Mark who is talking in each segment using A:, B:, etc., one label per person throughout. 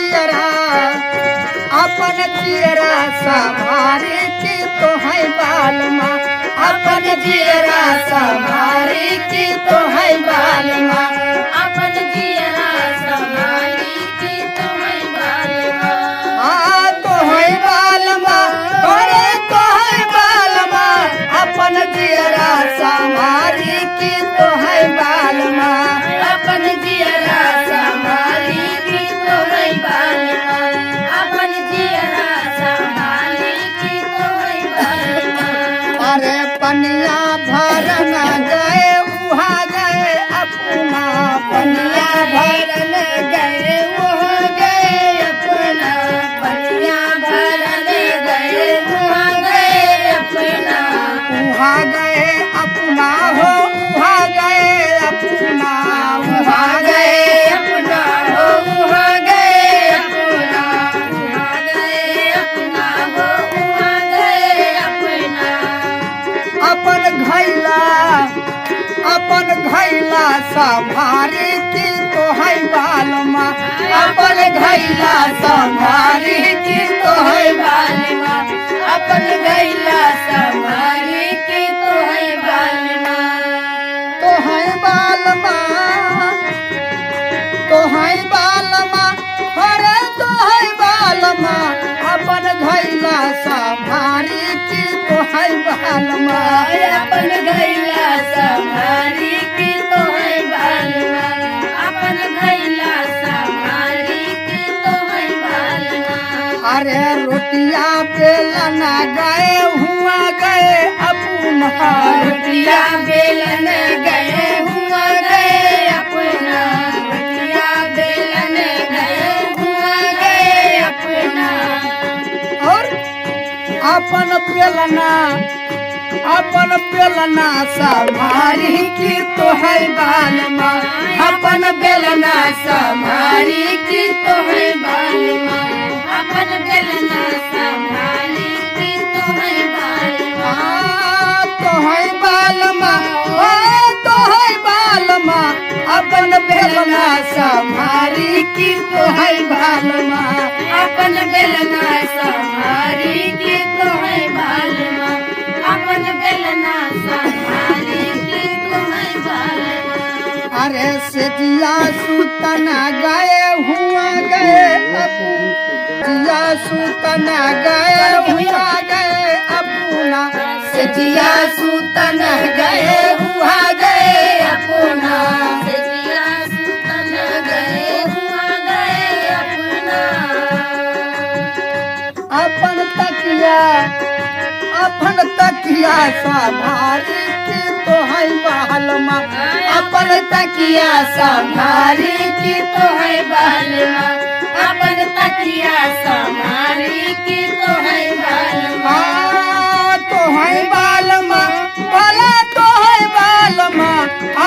A: जियरा अपन जियरा संभारे की तो है बालमा अपन जियरा संभारे की तो है बालमा
B: अपन जियरा संभाली की तो है बालमा
A: हाँ तो है बालमा अरे तो है बालमा अपन जियरा संभारे की तो है बालमा
B: अपन जियरा संभाली की तो है बालमा अपन जियरा संभाली की तो है बालमा
A: अरे पनिया भरन गए उहा गए अपना पनिया भरन गए उहा गए अपना
B: पनिया भरन गए वहाँ गए अपना
A: उहा गए अपना हो उहा गए अपना उहा गए
B: अपना हो वहाँ गए अपना वहाँ गए अपना हो वहाँ गए अपना
A: अपन घैला संभारे की तो है बालमा अपन घैला संभारे की तो है
B: बालमा अपन गैला संभाली की तो है बालमा
A: तो है बालमा तो है बालमा अरे तो है बालमा अपन घैला संभारे की तो है बालमा
B: अपन गैला संभाली की तो है बालमा अपन गैला संभाली की तो है बालमा
A: अरे रोटिया बेलना गए हुआ गए अपना
B: रोटिया बेलन गए हुआ गए अपना रोटिया बेलन गए हुआ गए अपना
A: और अपन बेलना संभारी की तो है बालमा
B: अपन बेलना संभाली की तो है बालमा अपन बेलना संभाली की तो है बालमा
A: तो है बालमा तो है बालमा अपन बेलना संभारी की तो है बालमा
B: अपन बेलना संभाली की तो है बालमा अपन बेलना संभाली की तो है बालमा
A: अरे सेजिया सुतना गए हुआ गए जिया सुतना गए हुआ गए अपना
B: सजिया सूतन गए हुआ गए अपना सजिया सूतन गए हुआ गए अपना
A: अपन तकिया संभारी की तो है बालमा
B: अपन तकिया संभाली की तो है बालमा अपन तकिया संभाली की तो है बालमा
A: तो है बालमा भला तो है बालमा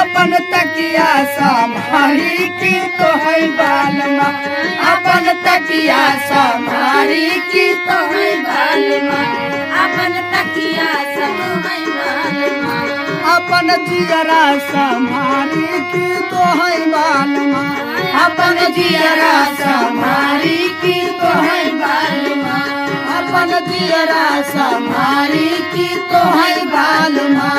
A: अपन तकिया संभारी की तो है बालमा
B: अपन तकिया संभाली की तो है बालमा अपन तकिया सब है बालमा
A: अपन जियरा संभारी की तो है बालमा
B: अपन जियरा संभाली की तो है बालमा
A: अपन जियरा संभारी की तो है बालमा